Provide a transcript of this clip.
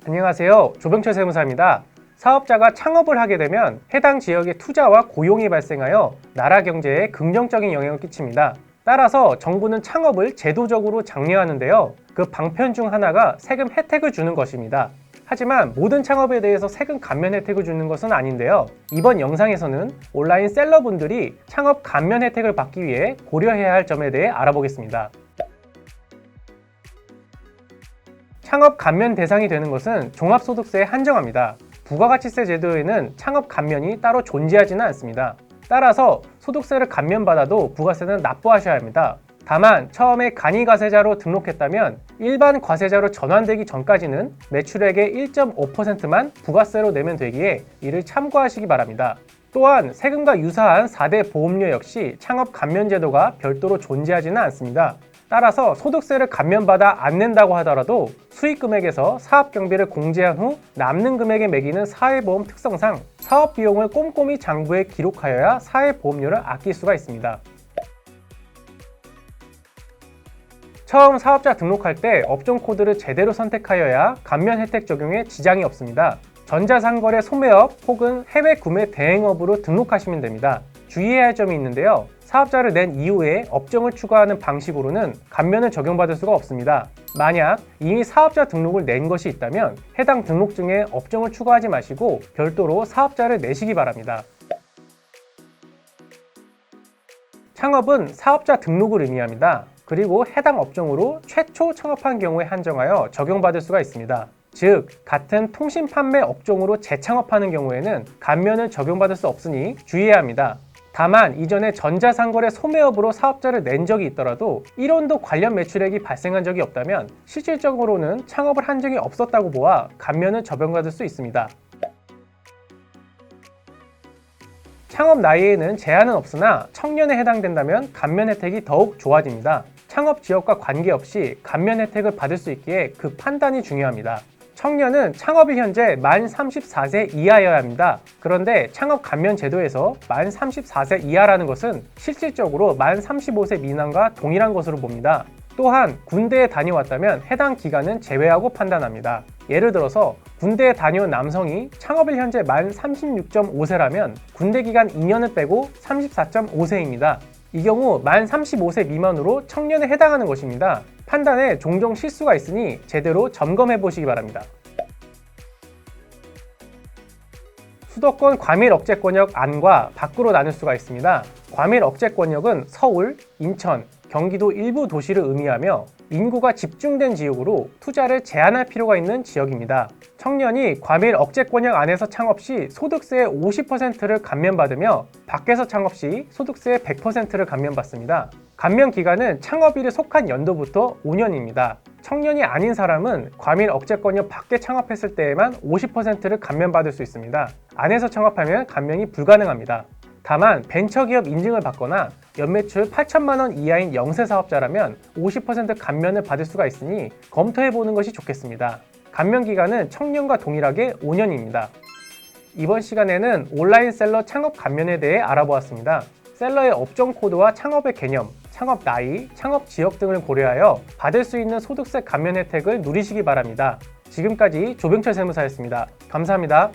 안녕하세요. 조병철 세무사입니다. 사업자가 창업을 하게 되면 해당 지역의 투자와 고용이 발생하여 나라 경제에 긍정적인 영향을 끼칩니다. 따라서 정부는 창업을 제도적으로 장려하는데요. 그 방편 중 하나가 세금 혜택을 주는 것입니다. 하지만 모든 창업에 대해서 세금 감면 혜택을 주는 것은 아닌데요. 이번 영상에서는 온라인 셀러분들이 창업 감면 혜택을 받기 위해 고려해야 할 점에 대해 알아보겠습니다. 창업 감면 대상이 되는 것은 종합소득세에 한정합니다. 부가가치세 제도에는 창업 감면이 따로 존재하지는 않습니다. 따라서 소득세를 감면받아도 부가세는 납부하셔야 합니다. 다만 처음에 간이과세자로 등록했다면 일반 과세자로 전환되기 전까지는 매출액의 1.5%만 부가세로 내면 되기에 이를 참고하시기 바랍니다. 또한 세금과 유사한 4대 보험료 역시 창업 감면 제도가 별도로 존재하지는 않습니다. 따라서 소득세를 감면받아 안 낸다고 하더라도 수익 금액에서 사업 경비를 공제한 후 남는 금액에 매기는 사회보험 특성상 사업 비용을 꼼꼼히 장부에 기록하여야 사회보험료를 아낄 수가 있습니다. 처음 사업자 등록할 때 업종 코드를 제대로 선택하여야 감면 혜택 적용에 지장이 없습니다. 전자상거래 소매업 혹은 해외 구매 대행업으로 등록하시면 됩니다. 주의해야 할 점이 있는데요. 사업자를 낸 이후에 업종을 추가하는 방식으로는 감면을 적용받을 수가 없습니다. 만약 이미 사업자 등록을 낸 것이 있다면 해당 등록증에 업종을 추가하지 마시고 별도로 사업자를 내시기 바랍니다. 창업은 사업자 등록을 의미합니다. 그리고 해당 업종으로 최초 창업한 경우에 한정하여 적용받을 수가 있습니다. 즉, 같은 통신 판매 업종으로 재창업하는 경우에는 감면을 적용받을 수 없으니 주의해야 합니다. 다만 이전에 전자상거래 소매업으로 사업자를 낸 적이 있더라도 1원도 관련 매출액이 발생한 적이 없다면 실질적으로는 창업을 한 적이 없었다고 보아 감면을 적용받을 수 있습니다. 창업 나이에는 제한은 없으나 청년에 해당된다면 감면 혜택이 더욱 좋아집니다. 창업 지역과 관계없이 감면 혜택을 받을 수 있기에 그 판단이 중요합니다. 청년은 창업이 현재 만 34세 이하여야 합니다. 그런데 창업 감면 제도에서 만 34세 이하라는 것은 실질적으로 만 35세 미만과 동일한 것으로 봅니다. 또한 군대에 다녀왔다면 해당 기간은 제외하고 판단합니다. 예를 들어서 군대에 다녀온 남성이 창업일 현재 만 36.5세라면 군대 기간 2년을 빼고 34.5세입니다. 이 경우 만 35세 미만으로 청년에 해당하는 것입니다. 판단에 종종 실수가 있으니 제대로 점검해 보시기 바랍니다. 수도권 과밀 억제 권역 안과 밖으로 나눌 수가 있습니다. 과밀 억제 권역은 서울, 인천, 경기도 일부 도시를 의미하며 인구가 집중된 지역으로 투자를 제한할 필요가 있는 지역입니다. 청년이 과밀 억제 권역 안에서 창업 시 소득세의 50%를 감면받으며 밖에서 창업 시 소득세의 100%를 감면받습니다. 감면 기간은 창업일에 속한 연도부터 5년입니다. 청년이 아닌 사람은 과밀 억제 권역 밖에 창업했을 때에만 50%를 감면받을 수 있습니다. 안에서 창업하면 감면이 불가능합니다. 다만 벤처기업 인증을 받거나 연매출 8천만 원 이하인 영세 사업자라면 50% 감면을 받을 수가 있으니 검토해보는 것이 좋겠습니다. 감면 기간은 청년과 동일하게 5년입니다. 이번 시간에는 온라인 셀러 창업 감면에 대해 알아보았습니다. 셀러의 업종 코드와 창업의 개념, 창업 나이, 창업 지역 등을 고려하여 받을 수 있는 소득세 감면 혜택을 누리시기 바랍니다. 지금까지 조병철 세무사였습니다. 감사합니다.